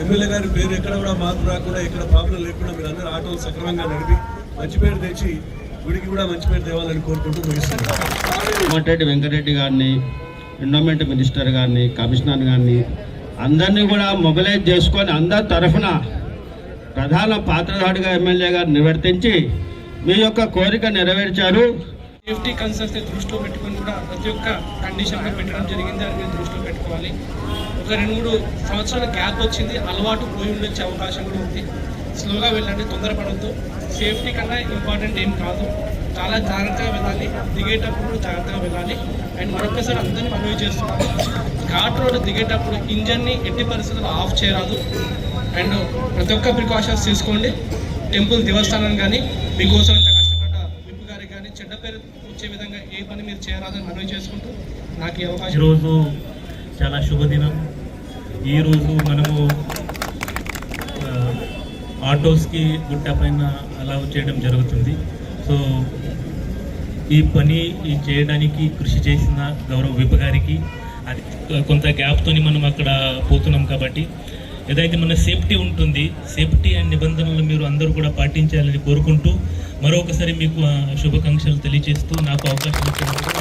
MLA గారి పేరు ఎక్కడ కూడా మార్పు రాకుండా, ఎక్కడ ప్రాబ్లం లేకుండా మీరు అందరూ ఆటోలు సక్రమంగా నడిపి మంచి పేరు తెచ్చి గుడికి కూడా మంచి పేరు తేవాలని కోరుకుంటూ ముగిస్తున్నారు. కోమటిరెడ్డి వెంకటరెడ్డి గారిని, ఎండోమెంట్ మినిస్టర్ గారిని, కమిషనర్ గారిని అందరినీ కూడా మొబిలైజ్ చేసుకొని అందరి తరఫున ప్రధాన పాత్రధారిగా ఎమ్మెల్యే గారు నిర్వర్తించి మీ యొక్క కోరిక నెరవేర్చారు. సేఫ్టీ కన్సర్న్స్ దృష్టిలో పెట్టుకొని కూడా ప్రతి ఒక్క కండిషన్గా పెట్టడం జరిగింది. అది మీరు దృష్టిలో పెట్టుకోవాలి. ఒక 2-3 సంవత్సరాల గ్యాప్ వచ్చింది, అలవాటు పోయి ఉండొచ్చే అవకాశం కూడా ఉంది. స్లోగా వెళ్ళండి, తొందరపడద్దు. సేఫ్టీ కన్నా ఇంపార్టెంట్ ఏం కాదు. చాలా జాగ్రత్తగా వెళ్ళాలి, దిగేటప్పుడు జాగ్రత్తగా వెళ్ళాలి. అండ్ మరొకసారి అందరినీ మనవి చేస్తున్నాము, ఘాట్ రోడ్ దిగేటప్పుడు ఇంజన్ని ఎట్టి పరిస్థితుల్లో ఆఫ్ చేయరాదు. అండ్ ప్రతి ఒక్క ప్రికాషన్స్ తీసుకోండి. టెంపుల్ దేవస్థానం కానీ మీకోసం ఇంత కష్టపడ్డ విప్పు గారికి కానీ చెడ్డ పేరు వచ్చే విధంగా ఏ పని మీరు చేయరాదని మనవి చేసుకుంటూ నాకు ఈ అవకాశం. ఈరోజు చాలా శుభదినం. ఈరోజు మనము ఆటోస్కి గుట్ట పైన అలౌ చేయడం జరుగుతుంది. సో ఈ పని చేయడానికి కృషి చేసిన గౌరవ విప్ గారికి, అది కొంత గ్యాప్తో మనం అక్కడ పోతున్నాం కాబట్టి ఏదైతే మన సేఫ్టీ ఉంటుంది, సేఫ్టీ అండ్ నిబంధనలు మీరు అందరూ కూడా పాటించాలని కోరుకుంటూ మరొకసారి మీకు శుభాకాంక్షలు తెలియజేస్తూ నాకు అవకాశం ఇచ్చినందుకు